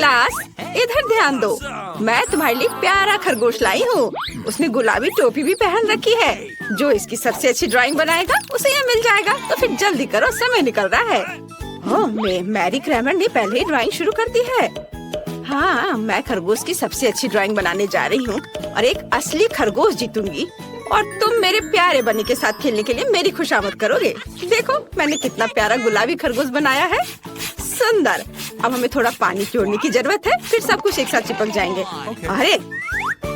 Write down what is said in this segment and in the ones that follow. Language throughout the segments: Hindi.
क्लास इधर ध्यान दो, मैं तुम्हारे लिए प्यारा खरगोश लाई हूँ। उसने गुलाबी टोपी भी पहन रखी है। जो इसकी सबसे अच्छी ड्राइंग बनाएगा उसे ये मिल जाएगा। तो फिर जल्दी करो, समय निकल रहा है। मैरी क्रैमर ने पहले ही ड्राइंग शुरू कर दी है। हाँ, मैं खरगोश की सबसे अच्छी ड्राइंग बनाने जा रही हूँ और एक असली खरगोश जीतूंगी। और तुम मेरे प्यारे बनी के साथ खेलने के लिए मेरी खुशामद करोगे। देखो मैंने कितना प्यारा गुलाबी खरगोश बनाया है, सुंदर। अब हमें थोड़ा पानी जोड़ने की जरूरत है, फिर सब कुछ एक साथ चिपक जाएंगे। अरे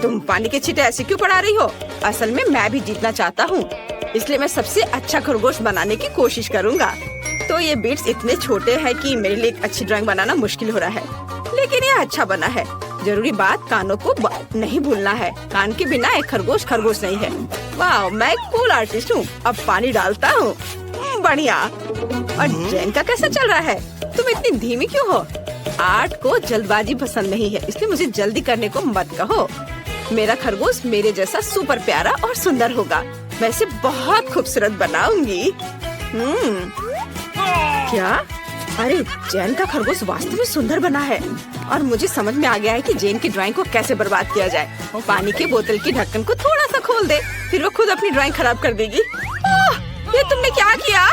तुम पानी के छींटे ऐसे क्यों पड़ा रही हो? असल में मैं भी जीतना चाहता हूँ, इसलिए मैं सबसे अच्छा खरगोश बनाने की कोशिश करूँगा। तो ये बीट्स इतने छोटे हैं कि मेरे लिए एक अच्छी ड्राइंग बनाना मुश्किल हो रहा है, लेकिन ये अच्छा बना है। जरूरी बात, कानों को नहीं भूलना है। कान के बिना एक खरगोश खरगोश नहीं है। वाह, मैं एक कूल आर्टिस्ट हूँ। अब पानी डालता हूँ। बढ़िया। और जेन का कैसा चल रहा है? तुम इतनी धीमी क्यों हो? आर्ट को जल्दबाजी पसंद नहीं है, इसलिए मुझे जल्दी करने को मत कहो। मेरा खरगोश मेरे जैसा सुपर प्यारा और सुंदर होगा। मैं इसे बहुत खूबसूरत बनाऊंगी। क्या? अरे जेन का खरगोश वास्तव में सुंदर बना है और मुझे समझ में आ गया है कि जेन की ड्राइंग को कैसे बर्बाद किया जाए। पानी के बोतल की ढक्कन को थोड़ा सा खोल दे, फिर वो खुद अपनी ड्राइंग खराब कर देगी। ये तुमने क्या किया?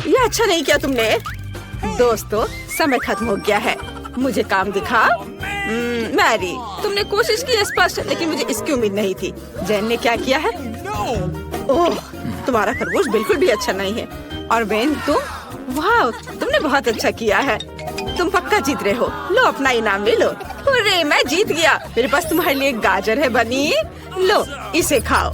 ये अच्छा नहीं किया तुमने। दोस्तों, समय खत्म हो गया है, मुझे काम दिखाओ। मैरी, तुमने कोशिश की स्पष्ट, लेकिन मुझे इसकी उम्मीद नहीं थी। जेन ने क्या किया है? ओह, तुम्हारा खरगोश बिल्कुल भी अच्छा नहीं है। और बेन, तुम? वाह, तुमने बहुत अच्छा किया है। तुम पक्का जीत रहे हो। लो अपना इनाम ले लो। अरे मैं जीत गया। मेरे पास तुम्हारे लिए एक गाजर है बनी, लो इसे खाओ।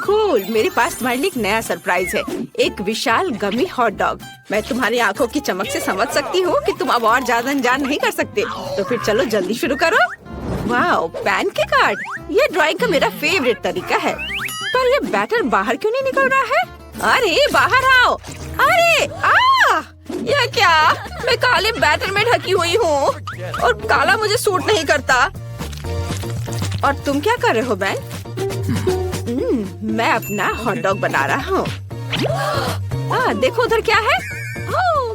कूल, मेरे पास तुम्हारे लिए एक नया सरप्राइज है, एक विशाल गमी हॉट डॉग। मैं तुम्हारी आंखों की चमक से समझ सकती हूँ कि तुम अब और ज्यादा अनजान नहीं कर सकते। तो फिर चलो जल्दी शुरू करो। वाह, पैनकेक आर्ट, ये ड्राइंग का मेरा फेवरेट तरीका है। पर ये बैटर बाहर क्यों नहीं निकल रहा है? अरे बाहर आओ। अरे ये क्या? मैं काले बैटर में ढकी हुई हूँ और काला मुझे सूट नहीं करता। और तुम क्या कर रहे हो बैन? मैं अपना हॉट डॉग बना रहा हूँ। देखो उधर क्या है?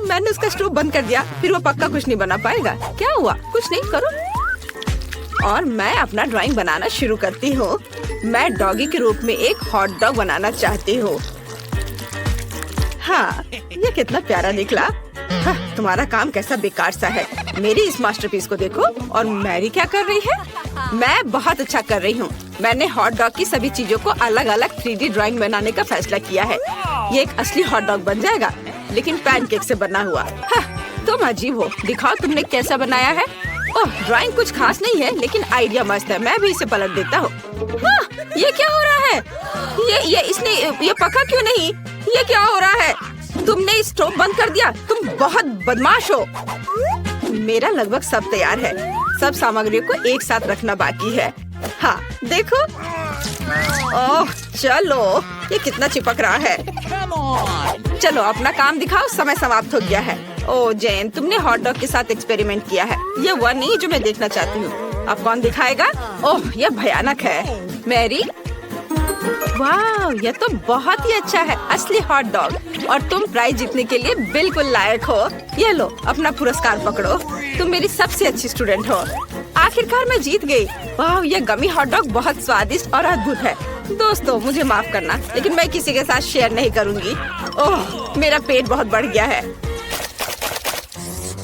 मैंने उसका स्टोव बंद कर दिया, फिर वो पक्का कुछ नहीं बना पाएगा। क्या हुआ? कुछ नहीं, करो। और मैं अपना ड्राइंग बनाना शुरू करती हूँ। मैं डॉगी के रूप में एक हॉट डॉग बनाना चाहती हूँ। हाँ, ये कितना प्यारा निकला। हाँ, तुम्हारा काम कैसा बेकार सा है। मेरी इस मास्टरपीस को देखो। और मैरी क्या कर रही है? मैं बहुत अच्छा कर रही हूँ। मैंने हॉट डॉग की सभी चीजों को अलग अलग 3D ड्राइंग बनाने का फैसला किया है। ये एक असली हॉट डॉग बन जाएगा, लेकिन पैनकेक से बना हुआ। हाँ, तुम अजीब हो। दिखाओ तुमने कैसा बनाया है। ओह, ड्राइंग कुछ खास नहीं है, लेकिन आइडिया मस्त है। मैं भी इसे पलट देता हूँ। हाँ, ये क्या हो रहा है? ये पका क्यों नहीं? ये क्या हो रहा है? तुमने स्टोव बंद कर दिया। तुम बहुत बदमाश हो। मेरा लगभग सब तैयार है। सब सामग्रियों को एक साथ रखना बाकी है। हाँ, देखो। ओह, चलो, ये कितना चिपक रहा है। चलो अपना काम दिखाओ, समय समाप्त हो गया है। ओह जैन, तुमने हॉट डॉग के साथ एक्सपेरिमेंट किया है। ये वह नहीं जो मैं देखना चाहती हूँ। अब कौन दिखाएगा? ओह, यह भयानक है। मैरी, वाह, यह तो बहुत ही अच्छा है, असली हॉट डॉग। और तुम प्राइज जीतने के लिए बिल्कुल लायक हो। ये लो, अपना पुरस्कार पकड़ो। तुम मेरी सबसे अच्छी स्टूडेंट हो। आखिरकार मैं जीत गई। वाह, यह गमी हॉट डॉग बहुत स्वादिष्ट और अद्भुत है। दोस्तों, मुझे माफ करना, लेकिन मैं किसी के साथ शेयर नहीं करूँगी। ओह, मेरा पेट बहुत बढ़ गया है।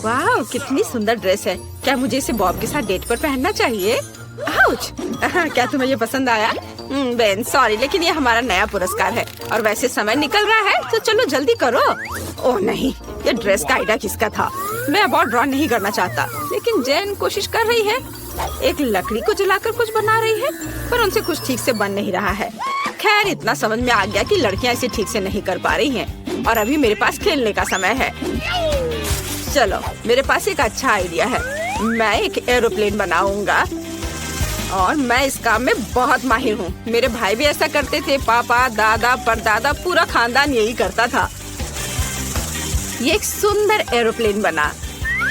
वाह, कितनी सुंदर ड्रेस है। क्या मुझे इसे बॉब के साथ डेट पर पहनना चाहिए? आउच! क्या तुम्हें ये पसंद आया? बेन, सॉरी, लेकिन ये हमारा नया पुरस्कार है और वैसे समय निकल रहा है, तो चलो जल्दी करो। ओह नहीं, ये ड्रेस का आइडिया किसका था? मैं अब और ड्रॉ नहीं करना चाहता, लेकिन जैन कोशिश कर रही है। एक लकड़ी को जलाकर कुछ बना रही है, पर उनसे कुछ ठीक से बन नहीं रहा है। खैर, इतना समझ में आ गया कि लड़कियां इसे ठीक से नहीं कर पा रही हैं और अभी मेरे पास खेलने का समय है। चलो, मेरे पास एक अच्छा आइडिया है। मैं एक एरोप्लेन बनाऊंगा और मैं इस काम में बहुत माहिर हूँ। मेरे भाई भी ऐसा करते थे। पापा, दादा, परदादा, पूरा खानदान यही करता था। ये एक सुंदर एरोप्लेन बना।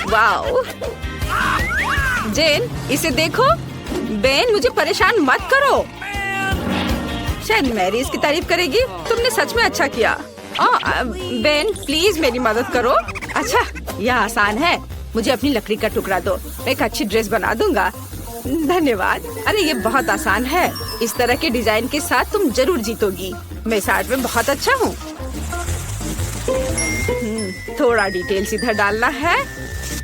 वाओ! जेन, इसे देखो। बेन, मुझे परेशान मत करो। शायद मैरी इसकी तारीफ करेगी। तुमने सच में अच्छा किया। बेन, प्लीज मेरी मदद करो। अच्छा, यह आसान है। मुझे अपनी लकड़ी का टुकड़ा दो, मैं एक अच्छी ड्रेस बना दूंगा। धन्यवाद। अरे ये बहुत आसान है। इस तरह के डिजाइन के साथ तुम जरूर जीतोगी। मैं इस आर्ट में बहुत अच्छा हूँ। थोड़ा डिटेल्स इधर डालना है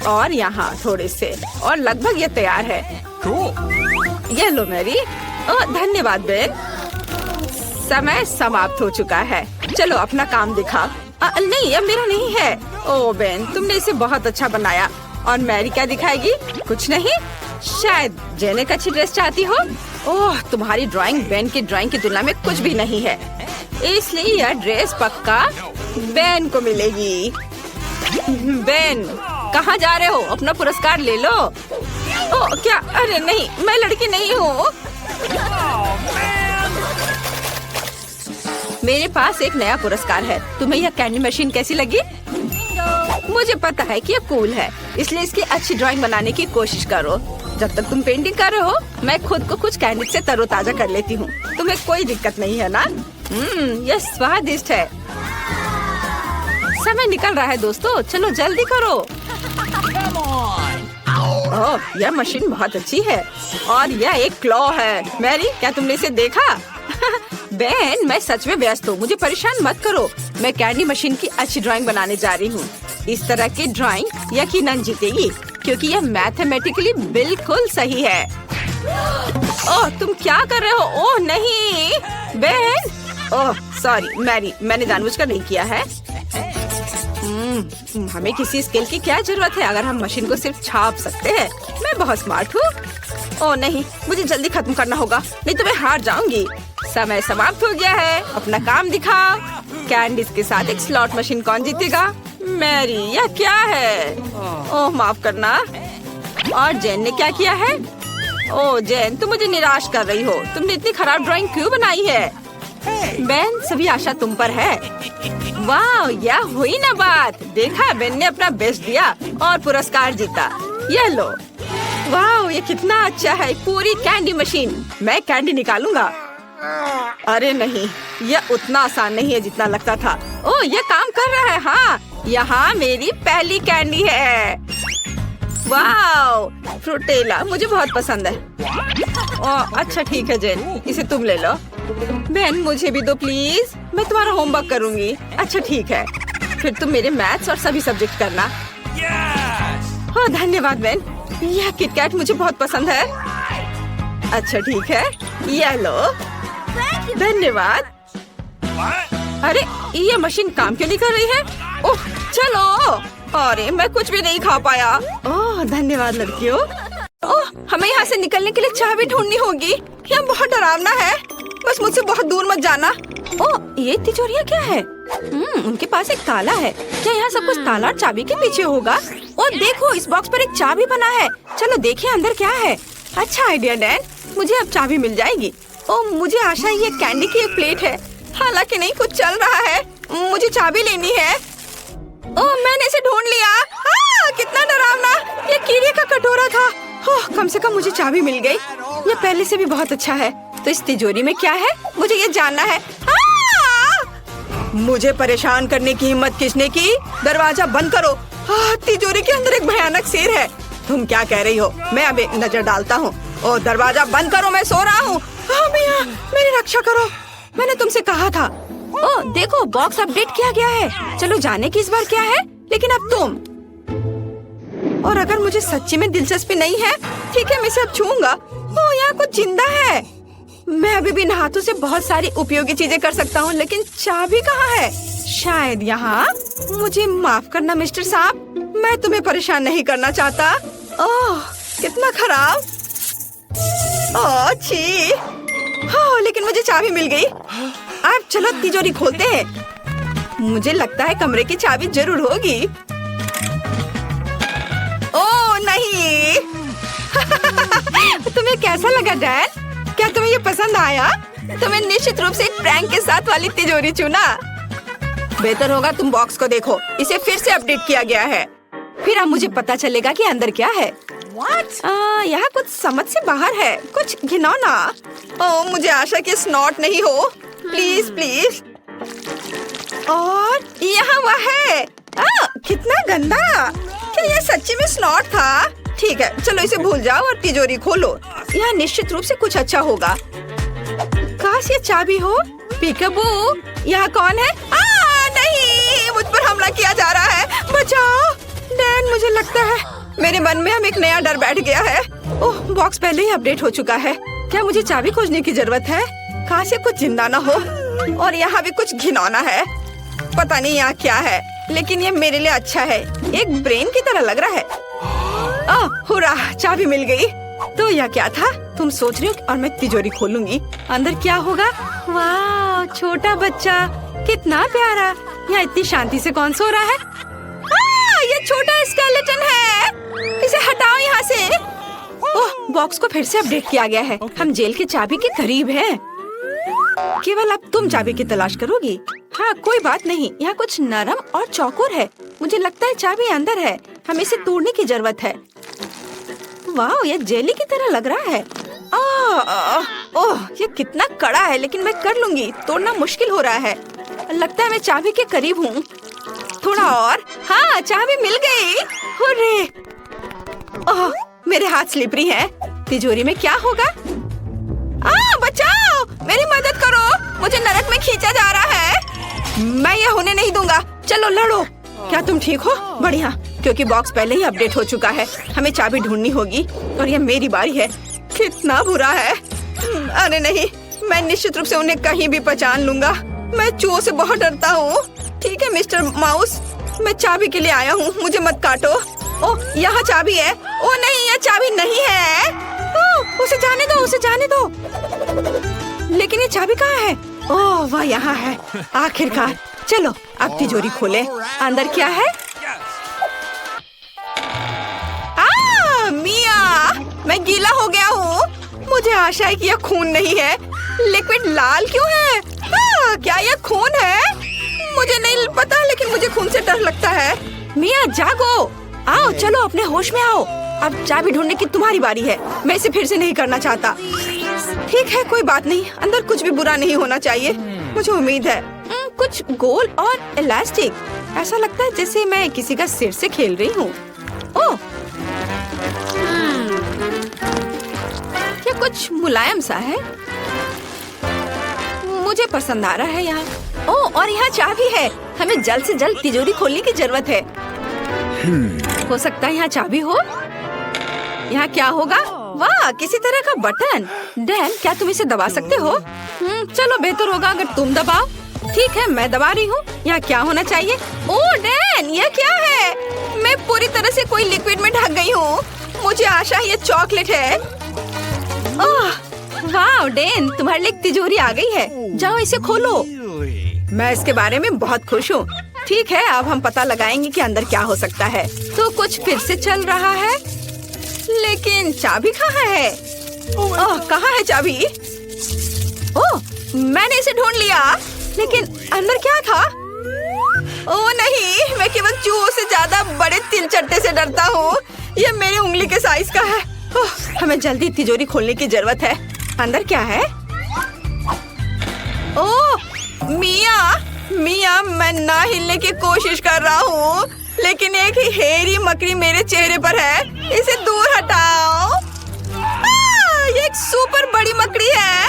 और यहाँ थोड़े से, और लगभग ये तैयार है। ये लो मैरी। धन्यवाद बेन। समय समाप्त हो चुका है। चलो अपना काम दिखा। नहीं, यह मेरा नहीं है। ओ बेन, तुमने इसे बहुत अच्छा बनाया। और मैरी क्या दिखाएगी? कुछ नहीं। शायद जेन एक अच्छी ड्रेस चाहती हो। ओह, तुम्हारी ड्राइंग बेन की ड्राइंग की तुलना में कुछ भी नहीं है, इसलिए यह ड्रेस पक्का बेन को मिलेगी। बेन, कहाँ जा रहे हो? अपना पुरस्कार ले लो। ओह क्या? अरे नहीं, मैं लड़की नहीं हूँ। मेरे पास एक नया पुरस्कार है। तुम्हें यह कैंडी मशीन कैसी लगी? मुझे पता है कि यह कूल है, इसलिए इसकी अच्छी ड्राइंग बनाने की कोशिश करो। जब तक तुम पेंटिंग कर रहे हो, मैं खुद को कुछ कैंडी से तरोताजा कर लेती हूँ। तुम्हें कोई दिक्कत नहीं है ना? यह स्वादिष्ट है। समय निकल रहा है दोस्तों, चलो जल्दी करो। ओह, यह मशीन बहुत अच्छी है और यह एक क्लॉ है। मैरी, क्या तुमने इसे देखा? बेन, मैं सच में व्यस्त हूँ, मुझे परेशान मत करो। मैं कैंडी मशीन की अच्छी ड्राइंग बनाने जा रही हूँ। इस तरह की ड्राइंग यकीनन जीतेगी, क्योंकि यह मैथमेटिकली बिल्कुल सही है। ओह, तुम क्या कर रहे हो? ओह नहीं बेन। ओह सॉरी मैरी, मैंने जानबूझकर नहीं किया है। हमें किसी स्केल की क्या जरूरत है अगर हम मशीन को सिर्फ छाप सकते हैं। मैं बहुत स्मार्ट हूँ। ओह नहीं, मुझे जल्दी खत्म करना होगा, नहीं तो मैं हार जाऊंगी। समय समाप्त हो गया है, अपना काम दिखाओ। कैंडीज के साथ एक स्लॉट मशीन कौन जीतेगा? मैरी, यह क्या है? ओह माफ करना। और जेन ने क्या किया है? ओह जेन, तुम मुझे निराश कर रही हो। तुमने इतनी खराब ड्राइंग क्यों बनाई है? बेन, सभी आशा तुम पर है। वाह, यह हुई ना बात। देखा, बेन ने अपना बेस्ट दिया और पुरस्कार जीता। यह लो। वाह, ये कितना अच्छा है। पूरी कैंडी मशीन। मैं कैंडी निकालूंगा। अरे नहीं, यह उतना आसान नहीं है जितना लगता था। ओह, यह काम कर रहा है। हाँ, यहाँ मेरी पहली कैंडी है। वाह, फ्रूटेला मुझे बहुत पसंद है। ओह अच्छा ठीक है जेन, इसे तुम ले लो। बेन, मुझे भी दो प्लीज, मैं तुम्हारा होमवर्क करूंगी। अच्छा ठीक है, फिर तुम मेरे मैथ्स और सभी सब्जेक्ट करना। ओह धन्यवाद बेन, यह किटकैट मुझे बहुत पसंद है। अच्छा ठीक है, ये लो। धन्यवाद। अरे ये मशीन काम क्यों नहीं कर रही है? ओह चलो। अरे मैं कुछ भी नहीं खा पाया। ओह धन्यवाद लड़कियों। ओह, हमें यहाँ से निकलने के लिए चाबी ढूंढनी होगी। यह बहुत डरावना है, बस मुझसे बहुत दूर मत जाना। ओह, ये तिजोरिया क्या है? उनके पास एक ताला है। क्या यहाँ सब कुछ ताला और चाबी के पीछे होगा? ओह देखो, इस बॉक्स पर एक चाबी बना है। चलो देखिए अंदर क्या है। अच्छा आइडिया डैन, मुझे अब चाबी मिल जाएगी। ओह मुझे आशा है ये कैंडी की एक प्लेट है, हालांकि नहीं कुछ चल रहा है। मुझे चाबी लेनी है। ओह मैंने इसे ढूंढ लिया। कितना डरावना, ये कीड़े का कटोरा था। ओह कम से कम मुझे चाबी मिल गई, ये पहले से भी बहुत अच्छा है। तो इस तिजोरी में क्या है, मुझे ये जानना है। मुझे परेशान करने की हिम्मत किसने की? दरवाजा बंद करो। तिजोरी के अंदर एक भयानक शेर है। तुम क्या कह रही हो? मैं अभी नजर डालता हूँ। ओह दरवाजा बंद करो, मैं सो रहा हूँ। मियां, मेरी रक्षा करो, मैंने तुमसे कहा था। ओह देखो, बॉक्स अपडेट किया गया है। चलो जाने की इस बार क्या है, लेकिन अब तुम। और अगर मुझे सच्ची में दिलचस्पी नहीं है, ठीक है मैं इसे अब छूऊंगा। ओह यहाँ कुछ जिंदा है। मैं अभी भी इन हाथों से बहुत सारी उपयोगी चीजें कर सकता हूँ, लेकिन चाबी कहाँ है? शायद यहाँ। मुझे माफ करना मिस्टर साहब, मैं तुम्हें परेशान नहीं करना चाहता। ओह कितना खराब। ओह छी। हाँ लेकिन मुझे चाबी मिल गई। अब चलो तिजोरी खोलते हैं। मुझे लगता है कमरे की चाबी जरूर होगी। ओह नहीं। तुम्हें कैसा लगा डैन? क्या तुम्हें ये पसंद आया? तुम्हें निश्चित रूप से एक प्रैंक के साथ वाली तिजोरी चुना। बेहतर होगा तुम बॉक्स को देखो, इसे फिर से अपडेट किया गया है। फिर अब मुझे पता चलेगा कि अंदर क्या है। यहाँ कुछ समझ से बाहर है, कुछ घिनौना। ओह मुझे आशा कि स्नॉट नहीं हो, प्लीज प्लीज। और यहाँ वह है। कितना गंदा। क्या ये सच्ची में स्नॉट था? ठीक है, चलो इसे भूल जाओ और तिजोरी खोलो। यहाँ निश्चित रूप से कुछ अच्छा होगा। काश ये चाबी हो। पीकाबू, यहाँ कौन है? नहीं, मुझ पर हमला किया जा रहा है। बचाओ डैन, मुझे लगता है मेरे मन में अब एक नया डर बैठ गया है। ओह, बॉक्स पहले ही अपडेट हो चुका है। क्या मुझे चाबी खोजने की जरूरत है? काश ये कुछ जिंदा ना हो। और यहाँ भी कुछ घिनौना है। पता नहीं यहाँ क्या है, लेकिन ये मेरे लिए अच्छा है। एक ब्रेन की तरह लग रहा है। हुर्रा, चाबी मिल गई। तो यह क्या था? तुम सोच रही हो? और मैं तिजोरी खोलूंगी। अंदर क्या होगा? वाह, छोटा बच्चा, कितना प्यारा। यहाँ इतनी शांति से कौन सो रहा है? ये छोटा स्केलेटन है। इसे हटाओ यहाँ से। ओह, बॉक्स को फिर से अपडेट किया गया है। हम जेल की चाबी के करीब हैं। केवल अब तुम चाबी की तलाश करोगी। हाँ, कोई बात नहीं। यहाँ कुछ नरम और चौकोर है। मुझे लगता है चाबी अंदर है। हमें इसे तोड़ने की जरूरत है। वाह, ये जेली की तरह लग रहा है। ओह, ये कितना कड़ा है, लेकिन मैं कर लूंगी। तोड़ना मुश्किल हो रहा है। लगता है मैं चाबी के करीब हूँ। थोड़ा और। हाँ, चाबी मिल गई। हुर्रे। ओह, मेरे हाथ स्लिपरी हैं। तिजोरी में क्या होगा? बचाओ, मेरी मदद करो। मुझे नरक में खींचा जा रहा है। मैं ये होने नहीं दूंगा। चलो लड़ो। क्या तुम ठीक हो? बढ़िया, क्योंकि बॉक्स पहले ही अपडेट हो चुका है। हमें चाबी ढूंढनी होगी और ये मेरी बारी है। कितना बुरा है। अरे नहीं, मैं निश्चित रूप से उन्हें कहीं भी पहचान लूंगा। मैं चूहों से बहुत डरता हूँ। ठीक है मिस्टर माउस, मैं चाबी के लिए आया हूँ। मुझे मत काटो। ओह, यहाँ चाबी है। ओह नहीं, यह चाबी नहीं है। ओह, उसे जाने दो, उसे जाने दो। लेकिन ये चाबी कहाँ है? ओह, वह यहाँ है। आखिरकार। चलो अब तिजोरी खोले। अंदर क्या है? मिया, मैं गीला हो गया हूँ। मुझे आशा है कि यह खून नहीं है। लिक्विड लाल क्यों है? क्या यह खून है? मुझे नहीं पता, लेकिन मुझे खून से डर लगता है। मिया जागो, आओ, चलो अपने होश में आओ। अब चाबी ढूंढने की तुम्हारी बारी है। मैं इसे फिर से नहीं करना चाहता। ठीक है, कोई बात नहीं। अंदर कुछ भी बुरा नहीं होना चाहिए, मुझे उम्मीद है। कुछ गोल और इलास्टिक। ऐसा लगता है जैसे मैं किसी का सिर से खेल रही हूँ। ओह, क्या कुछ मुलायम सा है। मुझे पसंद आ रहा है यहाँ। ओह, और यहाँ चाबी है। हमें जल्द से जल्द तिजोरी खोलने की जरूरत है। हो सकता है यहाँ चाबी हो। यहाँ क्या होगा? वाह, किसी तरह का बटन। डैन, क्या तुम इसे दबा सकते हो? चलो बेहतर होगा अगर तुम दबाओ। ठीक है, मैं दबा रही हूँ। यहाँ क्या होना चाहिए? ओह डैन, यह क्या है? मैं पूरी तरह से कोई लिक्विड में ढक गई हूँ। मुझे आशा है ये चॉकलेट है। ओह वाह डैन, तुम्हारे लिए तिजोरी आ गई है। जाओ इसे खोलो। मैं इसके बारे में बहुत खुश हूँ। ठीक है, अब हम पता लगाएंगे कि अंदर क्या हो सकता है। तो कुछ फिर से चल रहा है, लेकिन चाबी कहाँ है? ओह, कहाँ है चाबी? ओह, मैंने इसे ढूंढ लिया, लेकिन अंदर क्या था? ओह नहीं, मैं केवल चूहों से ज्यादा बड़े तिलचट्टे से डरता हूँ। ये मेरी उंगली के साइज का है। ओह, हमें जल्दी तिजोरी खोलने की जरूरत है। अंदर क्या है? ओह मिया, मैं ना हिलने की कोशिश कर रहा हूँ, लेकिन एक ही हेरी मकड़ी मेरे चेहरे पर है। इसे दूर हटाओ। ये एक सुपर बड़ी मकड़ी है।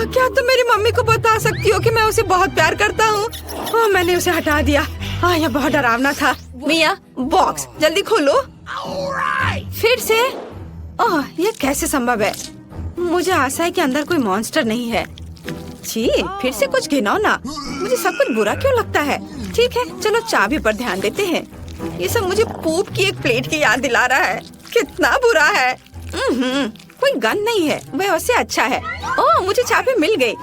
क्या तुम मेरी मम्मी को बता सकती हो कि मैं उसे बहुत प्यार करता हूँ? मैंने उसे हटा दिया। यह बहुत डरावना था। मिया, बॉक्स जल्दी खोलो। फिर से? ओह, यह कैसे संभव है? मुझे आशा है कि अंदर कोई मॉन्स्टर नहीं है। जी, फिर से कुछ घिनौना। मुझे सब कुछ बुरा क्यों लगता है? ठीक है, चलो चाबी पर ध्यान देते हैं। ये सब मुझे पूप की एक प्लेट की याद दिला रहा है। कितना बुरा है। कोई गन नहीं है, वह वैसे अच्छा है। ओह, मुझे चाबी मिल गई।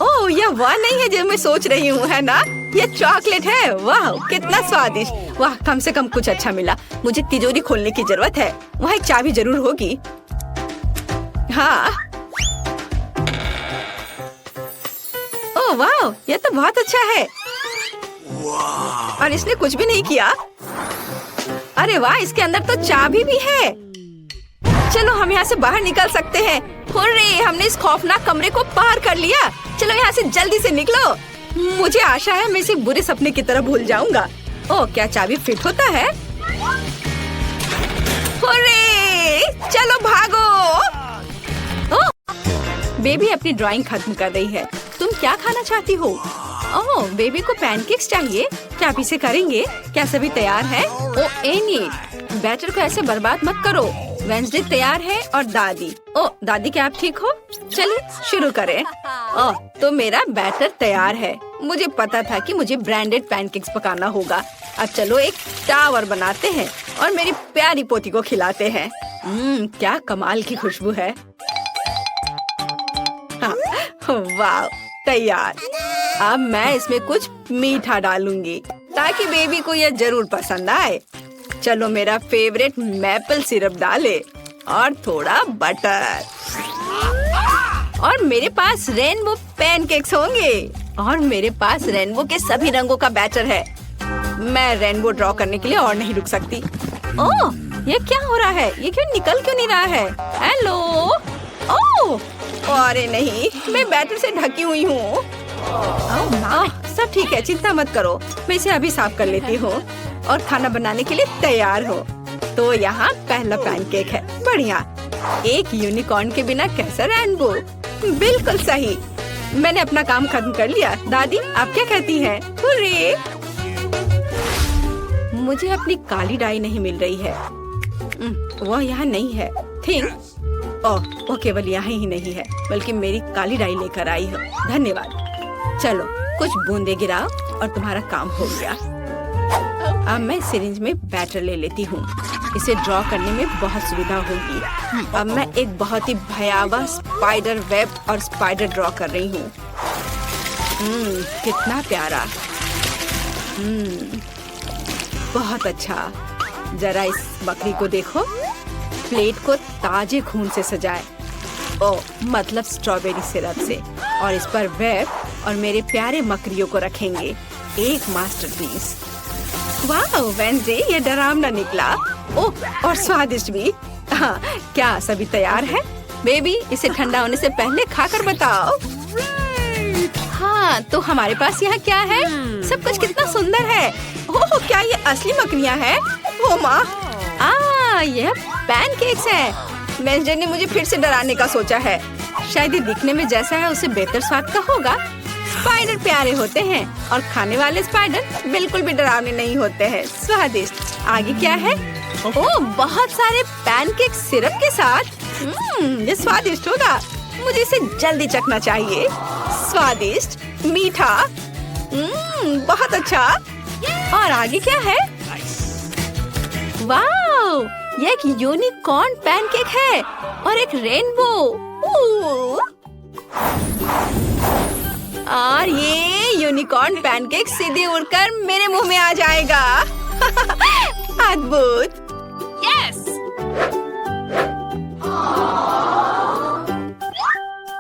ओह, यह वह नहीं है जो मैं सोच रही हूँ, है ना? यह चॉकलेट है। वाह, कितना स्वादिष्ट। वाह, कम से कम कुछ अच्छा मिला। मुझे तिजोरी खोलने की जरूरत है। वहाँ एक चाबी जरूर होगी। हाँ। ओह वाह, यह तो बहुत अच्छा है। और इसने कुछ भी नहीं किया। अरे वाह, इसके अंदर तो चाबी भी है। चलो हम यहाँ से बाहर निकल सकते हैं। हुर्रे, हमने इस खौफनाक कमरे को पार कर लिया। चलो यहाँ से जल्दी से निकलो। मुझे आशा है मैं इसे बुरे सपने की तरह भूल जाऊंगा। ओह, क्या चाबी फिट होता है? हुर्रे! चलो भागो। ओह, बेबी अपनी ड्राइंग खत्म कर रही है। तुम क्या खाना चाहती हो? ओह, बेबी को पैनकेक्स चाहिए। क्या आप इसे करेंगे? क्या सभी तैयार है? ओह एनी, बैटर को ऐसे बर्बाद मत करो। वेंसडे तैयार है और दादी। ओह दादी, क्या आप ठीक हो? चलिए शुरू करें। ओह, तो मेरा बैटर तैयार है। मुझे पता था कि मुझे ब्रांडेड पैनकेक्स पकाना होगा। अब चलो एक टावर बनाते हैं और मेरी प्यारी पोती को खिलाते हैं। क्या कमाल की खुशबू है। हाँ, वाह, तैयार। अब मैं इसमें कुछ मीठा डालूंगी ताकि बेबी को यह जरूर पसंद आए। चलो मेरा फेवरेट मैपल सिरप डाले और थोड़ा बटर। और मेरे पास रेनबो पैनकेक्स होंगे और मेरे पास रेनबो के सभी रंगों का बैटर है। मैं रेनबो ड्रॉ करने के लिए और नहीं रुक सकती। ओह, ये क्या हो रहा है? ये निकल क्यों नहीं रहा है? हेलो। ओह, अरे नहीं, मैं बैटर से ढकी हुई हूँ। सब ठीक है, चिंता मत करो। मैं इसे अभी साफ कर लेती हूँ और खाना बनाने के लिए तैयार हो। तो यहाँ पहला पैनकेक है। बढ़िया। एक यूनिकॉर्न के बिना कैसा रेनबो? बिल्कुल सही। मैंने अपना काम खत्म कर लिया। दादी, आप क्या कहती हैं? हुर्रे! मुझे अपनी काली डाई नहीं मिल रही है। वह यहाँ नहीं है। थिंक ओह, वो केवल यहाँ ही नहीं है बल्कि मेरी काली डाई लेकर आई है। धन्यवाद। चलो कुछ बूंदे गिराओ और तुम्हारा काम हो गया। अब मैं सिरिंज में बैटर ले लेती हूँ। इसे ड्रॉ करने में बहुत सुविधा होगी। अब मैं एक बहुत ही भयावह स्पाइडर वेब और स्पाइडर ड्रॉ कर रही हूँ। कितना प्यारा। बहुत अच्छा। जरा इस बकरी को देखो। प्लेट को ताजे खून से सजाए। ओह, मतलब स्ट्रॉबेरी सिरप से। और इस पर वेब और मेरे प्यारे मकड़ियों को रखेंगे। एक मास्टरपीस। वाह वेंसडे, ये डरावना निकला। ओह, और स्वादिष्ट भी। हाँ, क्या सभी तैयार है? बेबी, इसे ठंडा होने से पहले खाकर बताओ। हाँ, तो हमारे पास यहाँ क्या है? सब कुछ कितना सुंदर है। ओह, क्या ये असली मकड़ियाँ हैं? ओ माँ, यह पैनकेक्स है। वेंसडे ने मुझे फिर से डराने का सोचा है। शायद ये दिखने में जैसा है उससे बेहतर स्वाद का होगा। स्पाइडर प्यारे होते हैं और खाने वाले स्पाइडर बिल्कुल भी डरावने नहीं होते हैं। स्वादिष्ट। आगे क्या है? ओह, बहुत सारे पैनकेक सिरप के साथ। ये स्वादिष्ट होगा। मुझे इसे जल्दी चखना चाहिए। स्वादिष्ट, मीठा। बहुत अच्छा। और आगे क्या है? वाव, ये एक यूनिकॉर्न पैनकेक है और एक रेनबो। और ये यूनिकॉर्न पैनकेक सीधे उड़कर मेरे मुंह में आ जाएगा। अद्भुत। Yes.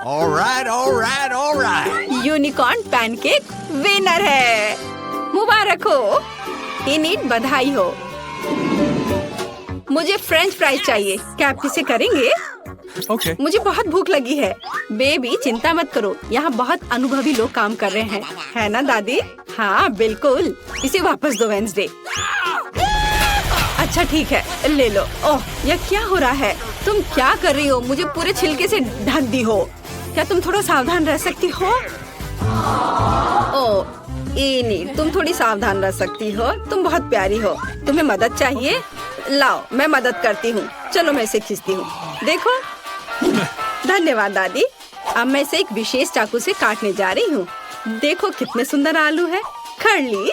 All right. Unicorn pancake winner है। मुबारक हो। इनिट, बधाई हो। मुझे फ्रेंच फ्राइज चाहिए। क्या आप इसे करेंगे? Okay. मुझे बहुत भूख लगी है। बेबी, चिंता मत करो, यहाँ बहुत अनुभवी लोग काम कर रहे हैं। है ना दादी? हाँ बिल्कुल। इसे वापस दो वेंसडे। अच्छा ठीक है, ले लो। ओह, यह क्या हो रहा है? तुम क्या कर रही हो? मुझे पूरे छिलके से ढक दी हो। क्या तुम थोड़ा सावधान रह सकती हो? ओह इनी, तुम थोड़ी सावधान रह सकती हो। तुम बहुत प्यारी हो। तुम्हें मदद चाहिए? लाओ, मैं मदद करती हूँ। चलो मैं इसे खींचती हूँ। देखो। धन्यवाद दादी। अब मैं इसे एक विशेष चाकू से काटने जा रही हूँ। देखो कितने सुंदर आलू है। खरली।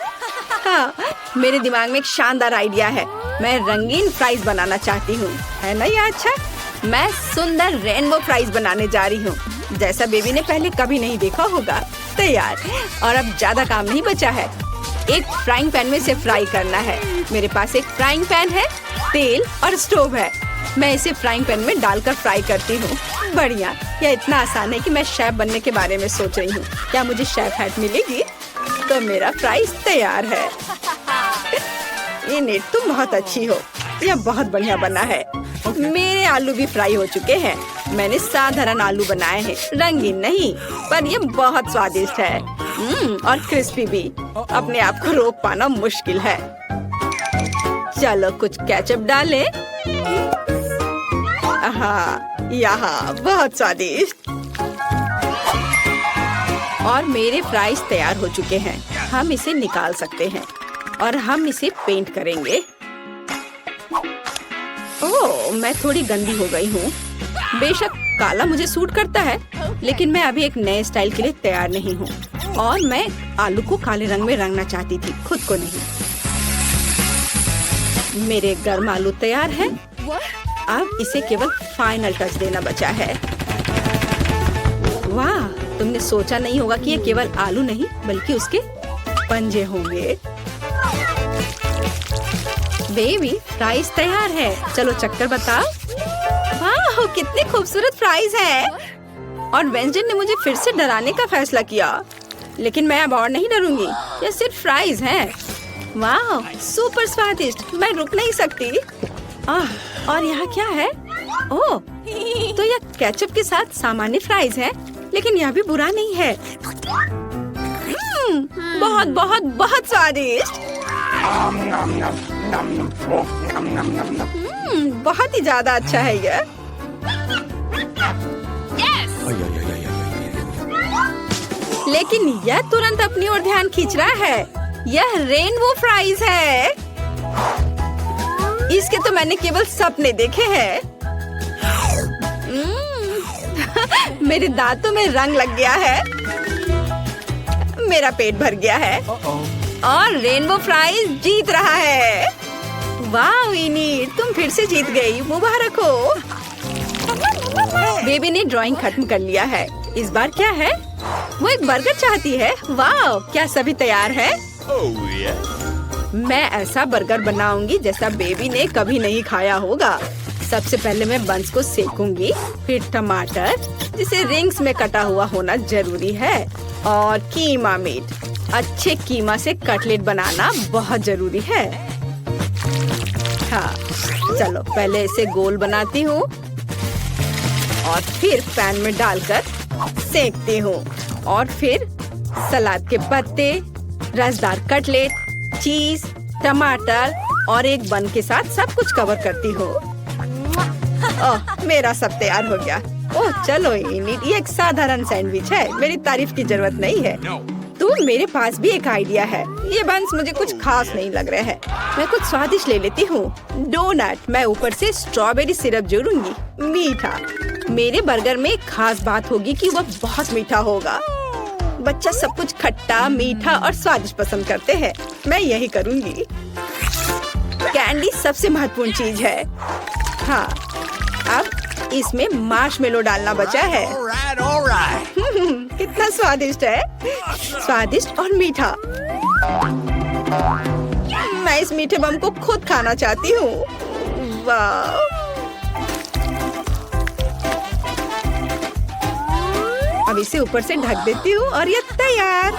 हाँ, मेरे दिमाग में एक शानदार आइडिया है। मैं रंगीन फ्राइज बनाना चाहती हूँ। है ना ये अच्छा? मैं सुंदर रेनबो फ्राइज बनाने जा रही हूँ, जैसा बेबी ने पहले कभी नहीं देखा होगा। तैयार। और अब ज्यादा काम नहीं बचा है। एक फ्राइंग पैन में इसे फ्राई करना है। मेरे पास एक फ्राइंग पैन है, तेल और स्टोव है। मैं इसे फ्राइंग पैन में डालकर फ्राई करती हूँ। बढ़िया। यह इतना आसान है कि मैं शेफ बनने के बारे में सोच रही हूँ। क्या मुझे शेफ हैट मिलेगी? तो मेरा फ्राइज तैयार है। इनिट, तुम बहुत अच्छी हो। यह बहुत बढ़िया बना है। मेरे आलू भी फ्राई हो चुके हैं। मैंने साधारण आलू बनाए हैं, रंगीन नहीं, पर ये बहुत स्वादिष्ट है। और क्रिस्पी भी। अपने आप को रोक पाना मुश्किल है। चलो कुछ केचप डालें। हाँ, यहाँ बहुत स्वादिष्ट। और मेरे फ्राइज तैयार हो चुके हैं। हम इसे निकाल सकते हैं और हम इसे पेंट करेंगे। ओह, मैं थोड़ी गंदी हो गई हूँ। बेशक काला मुझे सूट करता है, लेकिन मैं अभी एक नए स्टाइल के लिए तैयार नहीं हूँ। और मैं आलू को काले रंग में रंगना चाहती थी, खुद को नहीं। मेरे गर्म आलू तैयार है। अब इसे केवल फाइनल टच देना बचा है। वाह, तुमने सोचा नहीं होगा कि ये केवल आलू नहीं बल्कि उसके पंजे होंगे। बेबी, फ्राइज तैयार है। चलो चक्कर बताओ। वाह, कितने खूबसूरत फ्राइज हैं। और वेंजन ने मुझे फिर से डराने का फैसला किया, लेकिन मैं अब और नहीं डरूंगी। ये सिर्फ फ्राइज हैं। वाह, सुपर स्वादिष्ट। मैं रुक नहीं सकती। और यहाँ क्या है? ओह, तो यह केचप के साथ सामान्य फ्राइज है, लेकिन यह भी बुरा नहीं है। बहुत बहुत बहुत स्वादिष्ट। बहुत ही ज्यादा अच्छा है यह। लेकिन यह तुरंत अपनी ओर ध्यान खींच रहा है। यह रेनबो फ्राइज है। इसके तो मैंने केवल सपने देखे हैं। मेरे दांतों में रंग लग गया है। मेरा पेट भर गया है। और रेनबो फ्राइज जीत रहा है। वाह विनी, तुम फिर से जीत गई। मुबारक हो। बेबी ने ड्राइंग खत्म कर लिया है। इस बार क्या है? वो एक बर्गर चाहती है। वाह, क्या सभी तैयार है? मैं ऐसा बर्गर बनाऊंगी जैसा बेबी ने कभी नहीं खाया होगा। सबसे पहले मैं बंस को सेकूंगी, फिर टमाटर जिसे रिंग्स में कटा हुआ होना जरूरी है, और कीमा मीट। अच्छे कीमा से कटलेट बनाना बहुत जरूरी है। हाँ, चलो पहले इसे गोल बनाती हूँ और फिर पैन में डालकर सेकती हूँ। और फिर सलाद के पत्ते, रसदार कटलेट, चीज, टमाटर और एक बन के साथ सब कुछ कवर करती हूँ। ओह, मेरा सब तैयार हो गया। ओह चलो इनिट, ये एक साधारण सैंडविच है। मेरी तारीफ की जरूरत नहीं है। तो मेरे पास भी एक आइडिया है। ये बंस मुझे कुछ खास नहीं लग रहा है। मैं कुछ स्वादिष्ट ले लेती हूँ। डोनट। मैं ऊपर से स्ट्रॉबेरी सिरप जोड़ूंगी। मीठा। मेरे बर्गर में एक खास बात होगी कि वह बहुत मीठा होगा। बच्चा सब कुछ खट्टा, मीठा और स्वादिष्ट पसंद करते हैं। मैं यही करूँगी। कैंडी सबसे महत्वपूर्ण चीज है। हाँ, अब इसमें मार्शमेलो डालना बचा है। कितना स्वादिष्ट है। स्वादिष्ट और मीठा। मैं इस मीठे बम को खुद खाना चाहती हूँ। वाह, अब इसे ऊपर से ढक देती हूँ और ये तैयार।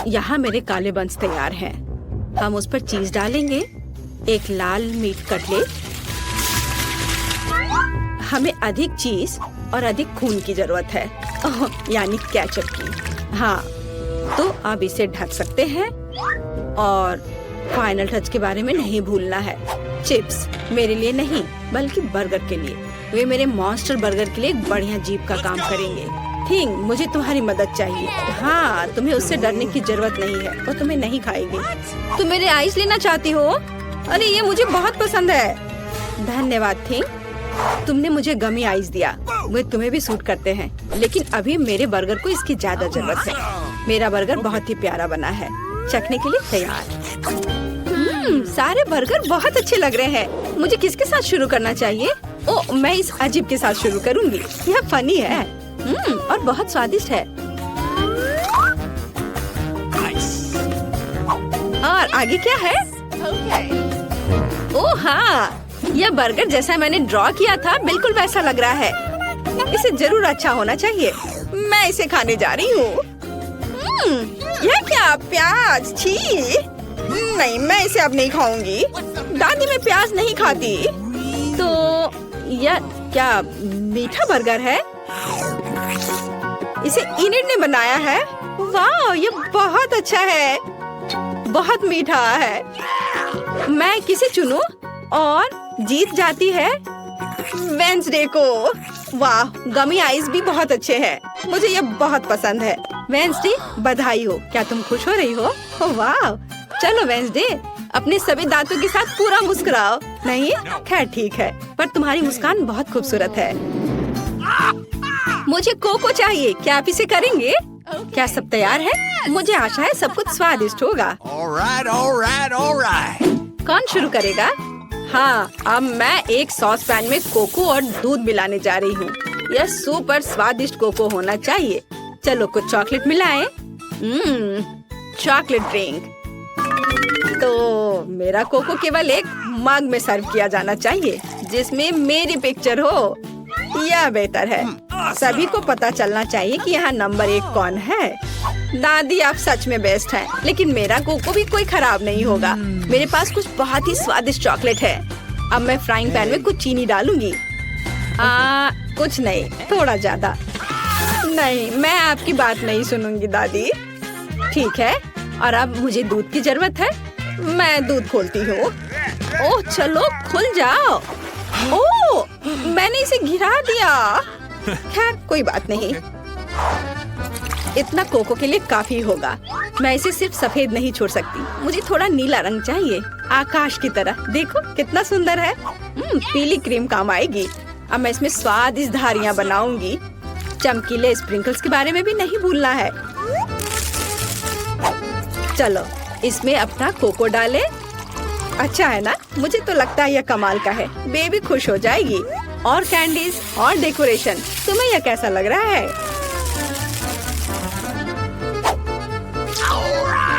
यहाँ मेरे काले बंस तैयार हैं। हम उस पर चीज डालेंगे। एक लाल मीट कटलेट। हमें अधिक चीज और अधिक खून की जरूरत है, यानी केचप की। हाँ, तो अब इसे ढक सकते हैं। और फाइनल टच के बारे में नहीं भूलना है। चिप्स मेरे लिए नहीं बल्कि बर्गर के लिए। वे मेरे मॉन्स्टर बर्गर के लिए एक बढ़िया जीप का काम करेंगे। थिंग, मुझे तुम्हारी मदद चाहिए। हाँ, तुम्हें उससे डरने की जरूरत नहीं है। वो तुम्हें नहीं खाएगी। तुम मेरे आइस लेना चाहती हो? अरे ये मुझे बहुत पसंद है। धन्यवाद थिंग, तुमने मुझे गमी आइस दिया। वे तुम्हें भी सूट करते हैं, लेकिन अभी मेरे बर्गर को इसकी ज्यादा जरूरत है। मेरा बर्गर बहुत ही प्यारा बना है। चखने के लिए तैयार। सारे बर्गर बहुत अच्छे लग रहे हैं। मुझे किसके साथ शुरू करना चाहिए? ओह, मैं इस अजीब के साथ शुरू करूंगी। यह फनी है। और बहुत स्वादिष्ट है। और आगे क्या है? ओह हाँ, यह बर्गर जैसा मैंने ड्रॉ किया था बिल्कुल वैसा लग रहा है। इसे जरूर अच्छा होना चाहिए। मैं इसे खाने जा रही हूँ। यह क्या? प्याज? छी नहीं, मैं इसे अब नहीं खाऊंगी। दादी मैं प्याज नहीं खाती। तो यह क्या मीठा बर्गर है? इसे इनिट ने बनाया है। वाह, ये बहुत अच्छा है, बहुत मीठा है। मैं किसे चुनूं? और जीत जाती है वेंसडे को। वाह, गमी आइस भी बहुत अच्छे हैं। मुझे ये बहुत पसंद है। वेंसडे, बधाई हो। क्या तुम खुश हो रही हो? वाह, चलो वेंसडे, अपने सभी दांतों के साथ पूरा मुस्कुराओ। नहीं? खैर ठीक है, पर तुम्हारी मुस्कान बहुत खूबसूरत है। मुझे कोको चाहिए। क्या आप इसे करेंगे? क्या सब तैयार है? मुझे आशा है सब कुछ स्वादिष्ट होगा। all right. कौन शुरू करेगा? हाँ, अब मैं एक सॉस पैन में कोको और दूध मिलाने जा रही हूँ। यह सुपर स्वादिष्ट कोको होना चाहिए। चलो कुछ चॉकलेट मिलाएं। Chocolate drink. तो मेरा कोको केवल एक मग में सर्व किया जाना चाहिए, जिसमें मेरी पिक्चर हो। यह बेहतर है। सभी को पता चलना चाहिए कि यहाँ नंबर 1 कौन है। दादी, आप सच में बेस्ट हैं, लेकिन मेरा कोको भी कोई खराब नहीं होगा। मेरे पास कुछ बहुत ही स्वादिष्ट चॉकलेट है। अब मैं फ्राइंग पैन में कुछ चीनी डालूंगी। कुछ नहीं, थोड़ा ज्यादा। नहीं, मैं आपकी बात नहीं सुनूंगी दादी। ठीक है, और अब मुझे दूध की जरूरत है। मैं दूध खोलती हूँ। ओह, चलो खुल जाओ। ओह, मैंने इसे गिरा दिया। खैर कोई बात नहीं, इतना कोको के लिए काफी होगा। मैं इसे सिर्फ सफेद नहीं छोड़ सकती, मुझे थोड़ा नीला रंग चाहिए, आकाश की तरह। देखो कितना सुंदर है। पीली क्रीम काम आएगी। अब मैं इसमें स्वादिष्ट धारियाँ बनाऊंगी। चमकीले स्प्रिंकल्स के बारे में भी नहीं भूलना है। चलो इसमें अपना कोको डालें। अच्छा है ना? मुझे तो लगता है यह कमाल का है। बेबी खुश हो जाएगी। और कैंडीज और डेकोरेशन। तुम्हें यह कैसा लग रहा है?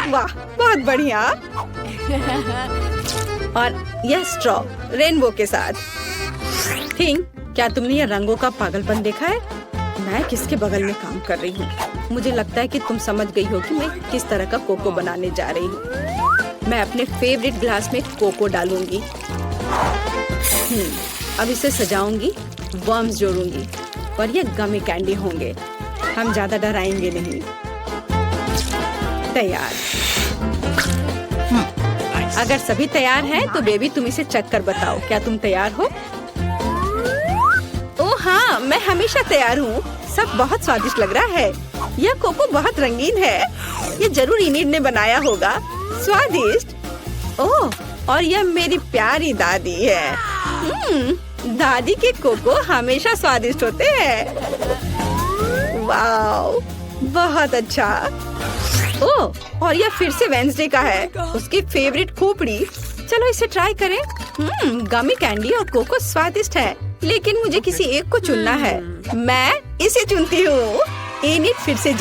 वाह, बहुत बढ़िया। और यह स्ट्रॉ रेनबो के साथ। थिंक, क्या तुमने यह रंगों का पागलपन देखा है? मैं किसके बगल में काम कर रही हूँ? मुझे लगता है कि तुम समझ गई हो कि मैं किस तरह का कोको बनाने जा रही हूँ। मैं अपने फेवरेट ग्लास में कोको डालूंगी। अब इसे सजाऊंगी, वर्म्स जोड़ूंगी और ये गमी कैंडी होंगे। हम ज्यादा डराएंगे नहीं। तैयार। अगर सभी तैयार हैं, तो बेबी तुम इसे चख कर बताओ। क्या तुम तैयार हो? ओह हाँ, मैं हमेशा तैयार हूँ। सब बहुत स्वादिष्ट लग रहा है। यह कोको बहुत रंगीन है। ये जरूर इनिड ने बनाया होगा। स्वादिष्ट। ओह, और यह मेरी प्यारी दादी है। दादी के कोको हमेशा स्वादिष्ट होते हैं। वाओ, बहुत अच्छा। ओह, और यह फिर से वेंसडे का है, उसकी फेवरेट खोपड़ी। चलो इसे ट्राई करें। गमी कैंडी और कोको स्वादिष्ट है, लेकिन मुझे किसी एक को चुनना है। मैं इसे चुनती हूँ। इनिट फिर से